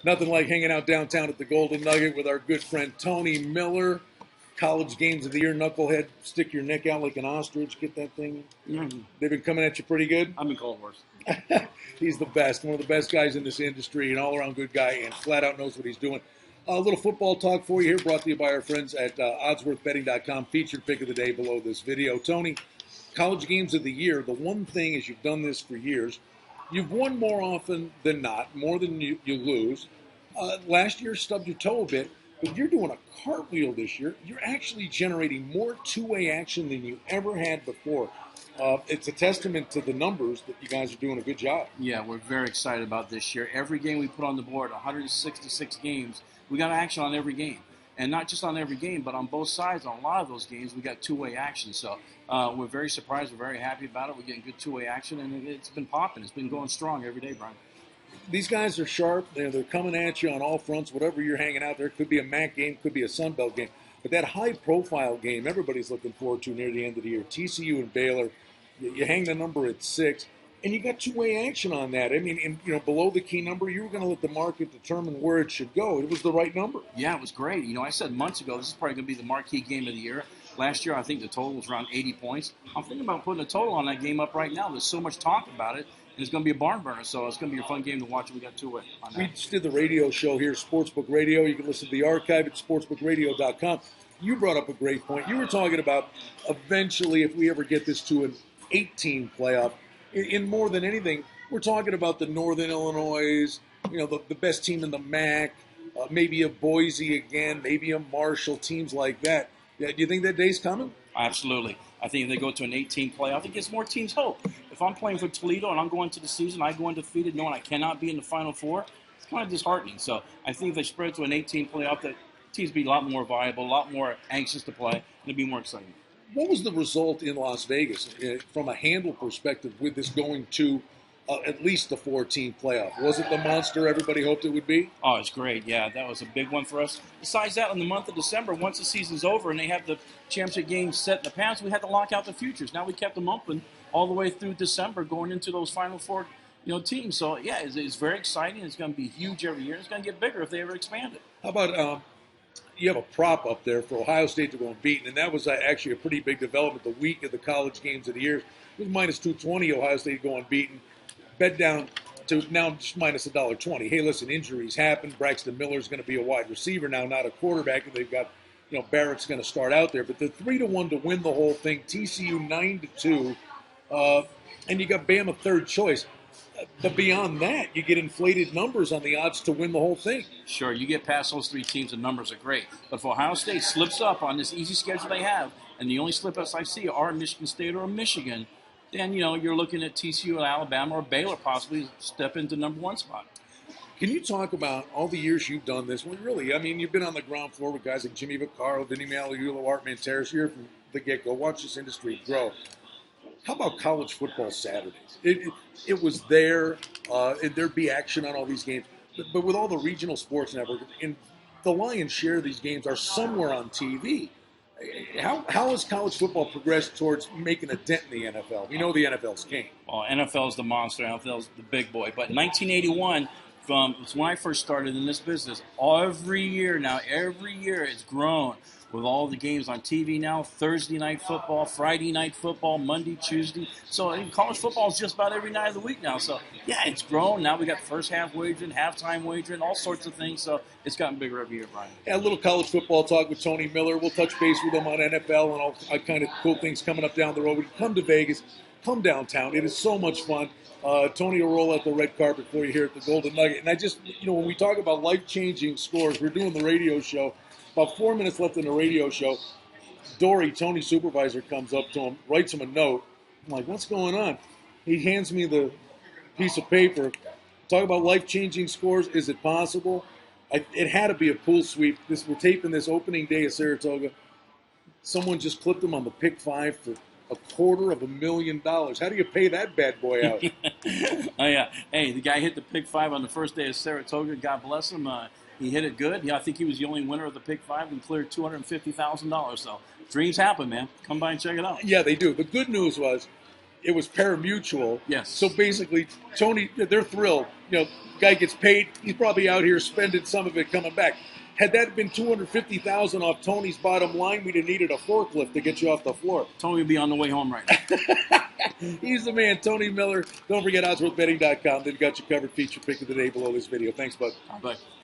Nothing like hanging out downtown at the Golden Nugget with our good friend Tony Miller. College Games of the Year, knucklehead. Stick your neck out like an ostrich. Get that thing. They've been coming at you pretty good. I'm in cold horse. He's the best, one of the best guys in this industry, an all-around good guy, and flat out knows what he's doing. A little football talk for you here, brought to you by our friends at oddsworthbetting.com. Featured pick of the day below this video. Tony, College Games of the Year, the one thing is you've done this for years. You've won more often than not, more than you lose. Last year stubbed your toe a bit, but you're doing a cartwheel this year. You're actually generating more two-way action than you ever had before. It's a testament to the numbers that you guys are doing a good job. Yeah, we're very excited about this year. Every game we put on the board, 166 games, we got action on every game. And not just on every game, but on both sides, on a lot of those games, we got two-way action. So we're very surprised. We're very happy about it. We're getting good two-way action, and it's been popping. It's been going strong every day, Brian. These guys are sharp. They're coming at you on all fronts. Whatever you're hanging out there, could be a MAC game, could be a Sun Belt game. But that high-profile game everybody's looking forward to near the end of the year, TCU and Baylor, you hang the number at 6, and you got two-way action on that. I mean, below the key number, you were going to let the market determine where it should go. It was the right number. Yeah, it was great. I said months ago this is probably going to be the marquee game of the year. Last year, I think the total was around 80 points. I'm thinking about putting a total on that game up right now. There's so much talk about it, and it's going to be a barn burner, so it's going to be a fun game to watch. We got two-way on that. We just did the radio show here, Sportsbook Radio. You can listen to the archive at sportsbookradio.com. You brought up a great point. You were talking about eventually if we ever get this to an 18 playoff, in more than anything, we're talking about the Northern Illinois, the best team in the MAC, maybe a Boise again, maybe a Marshall, teams like that. Yeah, do you think that day's coming? Absolutely. I think if they go to an 18 playoff, it gives more teams hope. If I'm playing for Toledo and I'm going to the season, I go undefeated knowing I cannot be in the Final Four, it's kind of disheartening. So I think if they spread to an 18 playoff, that teams be a lot more viable, a lot more anxious to play, and it'd be more exciting. What was the result in Las Vegas from a handle perspective with this going to at least the 4-team playoff? Was it the monster everybody hoped it would be? Oh, it's great. Yeah, that was a big one for us. Besides that, in the month of December, once the season's over and they have the championship games set in the past, we had to lock out the futures. Now we kept them open all the way through December going into those Final Four teams. So, yeah, it's very exciting. It's going to be huge every year. It's going to get bigger if they ever expand it. How about you have a prop up there for Ohio State to go unbeaten, and that was actually a pretty big development the week of the College Games of the Year. It was minus 220, Ohio State to go unbeaten. Bet down to now just minus $1.20. Hey, listen, injuries happen. Braxton Miller's going to be a wide receiver now, not a quarterback. And they've got, Barrett's going to start out there. But the 3-1 to win the whole thing. TCU 9-2, and you got Bama third choice. But beyond that, you get inflated numbers on the odds to win the whole thing. Sure, you get past those three teams, the numbers are great. But if Ohio State slips up on this easy schedule they have, and the only slip-ups I see are Michigan State or Michigan, then, you're looking at TCU and Alabama or Baylor possibly step into number 1 spot. Can you talk about all the years you've done this? Well, really, you've been on the ground floor with guys like Jimmy Vaccaro, Vinny Magliulo, Art Manteris here from the get-go. Watch this industry grow. How about college football Saturdays? It was there. There'd be action on all these games. But with all the regional sports networks, and the lion's share of these games are somewhere on TV. How has college football progressed towards making a dent in the NFL? We know the NFL's king. Well, NFL's the monster. NFL's the big boy. But in 1981, from when I first started in this business, every year it's grown. With all the games on TV now, Thursday night football, Friday night football, Monday, Tuesday. So college football is just about every night of the week now. So, yeah, it's grown. Now we got first half wagering, halftime wagering, all sorts of things. So it's gotten bigger every year, Brian. Yeah, a little college football talk with Tony Miller. We'll touch base with him on NFL and all kind of cool things coming up down the road. When you come to Vegas, come downtown. It is so much fun. Tony will roll out the red carpet for you here at the Golden Nugget. And I just, when we talk about life-changing scores, we're doing the radio show. About 4 minutes left in the radio show. Dory, Tony's supervisor, comes up to him, writes him a note. I'm like, what's going on? He hands me the piece of paper. Talk about life-changing scores. Is it possible? It had to be a pool sweep. We're taping this opening day of Saratoga. Someone just clipped him on the pick 5 for $250,000. How do you pay that bad boy out? Oh, yeah. Hey, the guy hit the pick 5 on the first day of Saratoga. God bless him. He hit it good. Yeah, I think he was the only winner of the pick 5 and cleared $250,000. So dreams happen, man. Come by and check it out. Yeah, they do. The good news was it was pari-mutuel. Yes. So basically, Tony, they're thrilled. Guy gets paid. He's probably out here spending some of it coming back. Had that been $250,000 off Tony's bottom line, we'd have needed a forklift to get you off the floor. Tony will be on the way home right now. He's the man, Tony Miller. Don't forget OddsWorthBetting.com. They've got you covered. Feature pick of the day below this video. Thanks, bud. Bye.